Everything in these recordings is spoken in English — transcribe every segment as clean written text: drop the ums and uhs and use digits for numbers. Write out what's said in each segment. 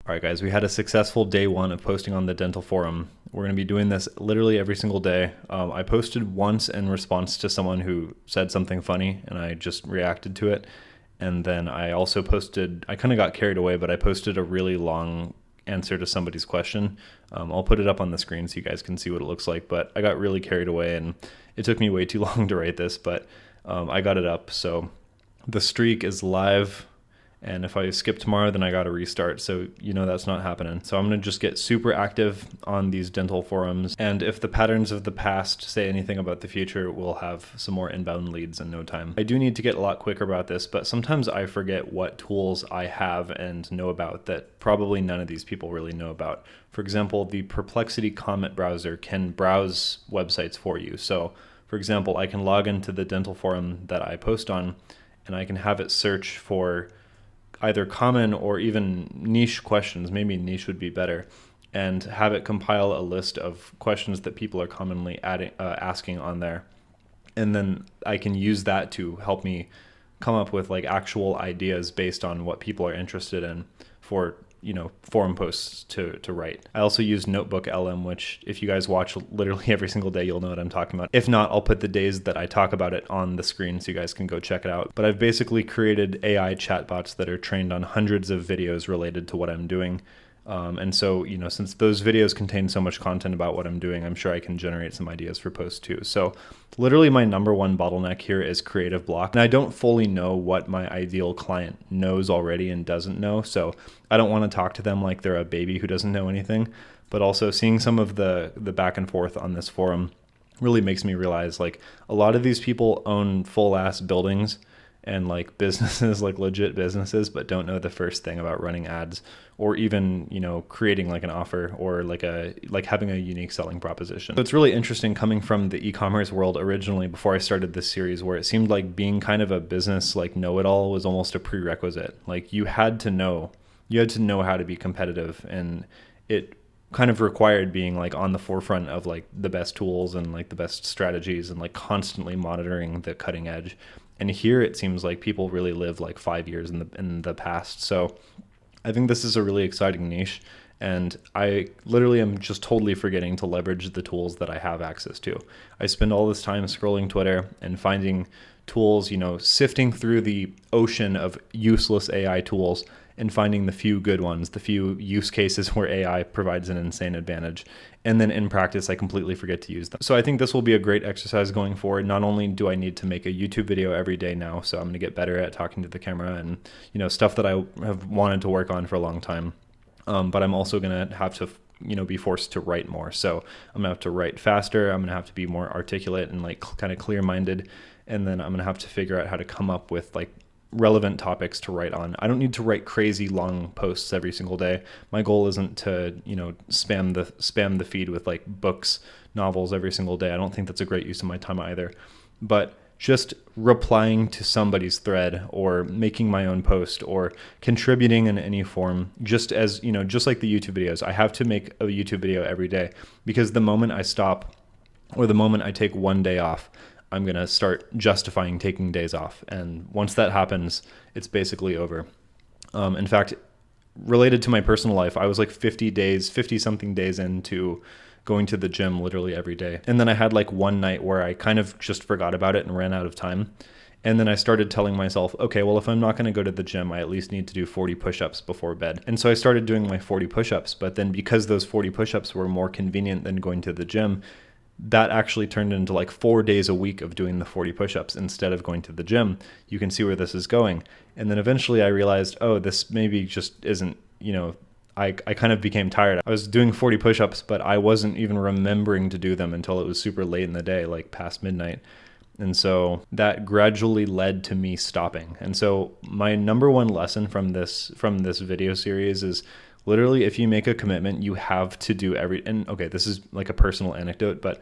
All right, guys, we had a successful day one of posting on the dental forum. We're going to be doing this literally every single day. I posted once in response to someone who said something funny, and I just reacted to it. And then I also posted, I kind of got carried away, but I posted a really long answer to somebody's question. I'll put it up on the screen so you guys can see what it looks like, but I got really carried away and it took me way too long to write this, but I got it up. So the streak is live. And if I skip tomorrow, then I got to restart. So, that's not happening. So I'm going to just get super active on these dental forums. And if the patterns of the past say anything about the future, we'll have some more inbound leads in no time. I do need to get a lot quicker about this, but sometimes I forget what tools I have and know about that probably none of these people really know about. For example, the Perplexity Comet browser can browse websites for you. So, for example, I can log into the dental forum that I post on, and I can have it search for either common or even niche questions, maybe niche would be better, and have it compile a list of questions that people are commonly asking on there. And then I can use that to help me come up with like actual ideas based on what people are interested in for forum posts to write. I also use Notebook LM, which if you guys watch literally every single day, you'll know what I'm talking about. If not, I'll put the days that I talk about it on the screen so you guys can go check it out. But I've basically created AI chatbots that are trained on hundreds of videos related to what I'm doing. And so, since those videos contain so much content about what I'm doing, I'm sure I can generate some ideas for posts too. So literally my number one bottleneck here is creative block. And I don't fully know what my ideal client knows already and doesn't know. So I don't want to talk to them like they're a baby who doesn't know anything. But also seeing some of the back and forth on this forum really makes me realize like a lot of these people own full ass buildings and like businesses, like legit businesses, but don't know the first thing about running ads or even, creating like an offer or like having a unique selling proposition. So it's really interesting coming from the e-commerce world originally before I started this series, where it seemed like being kind of a business like know-it-all was almost a prerequisite. Like you had to know how to be competitive, and it kind of required being like on the forefront of like the best tools and like the best strategies and like constantly monitoring the cutting edge. And here it seems like people really live like 5 years in the past. So I think this is a really exciting niche, and I literally am just totally forgetting to leverage the tools that I have access to. I spend all this time scrolling Twitter and finding tools, sifting through the ocean of useless AI tools and finding the few good ones, the few use cases where AI provides an insane advantage. And then in practice, I completely forget to use them. So I think this will be a great exercise going forward. Not only do I need to make a YouTube video every day now, so I'm going to get better at talking to the camera and, stuff that I have wanted to work on for a long time. But I'm also going to have to be forced to write more. So I'm gonna have to write faster. I'm gonna have to be more articulate and like kind of clear-minded. And then I'm gonna have to figure out how to come up with like relevant topics to write on. I don't need to write crazy long posts every single day. My goal isn't to, spam the feed with like books, novels every single day. I don't think that's a great use of my time either. But just replying to somebody's thread or making my own post or contributing in any form, just as, just like the YouTube videos, I have to make a YouTube video every day, because the moment I stop or the moment I take one day off, I'm going to start justifying taking days off. And once that happens, it's basically over. In fact, related to my personal life, I was like 50 something days into going to the gym literally every day. And then I had like one night where I kind of just forgot about it and ran out of time. And then I started telling myself, okay, well, if I'm not going to go to the gym, I at least need to do 40 push-ups before bed. And so I started doing my 40 push-ups. But then because those 40 push-ups were more convenient than going to the gym, that actually turned into like 4 days a week of doing the 40 push-ups instead of going to the gym. You can see where this is going. And then eventually I realized, oh, this maybe just isn't, I kind of became tired. I was doing 40 push-ups, but I wasn't even remembering to do them until it was super late in the day, like past midnight. And so that gradually led to me stopping. And so my number one lesson from this video series is literally, if you make a commitment, you have to do and okay, this is like a personal anecdote, but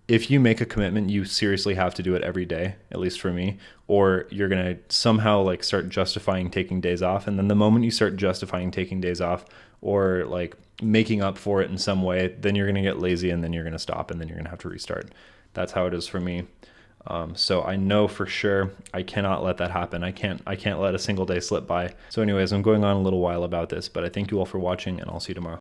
if you make a commitment, you seriously have to do it every day, at least for me, or you're going to somehow like start justifying taking days off. And then the moment you start justifying taking days off or like making up for it in some way, then you're going to get lazy and then you're going to stop and then you're going to have to restart. That's how it is for me. So I know for sure I cannot let that happen. I can't let a single day slip by. So anyways, I'm going on a little while about this, but I thank you all for watching, and I'll see you tomorrow.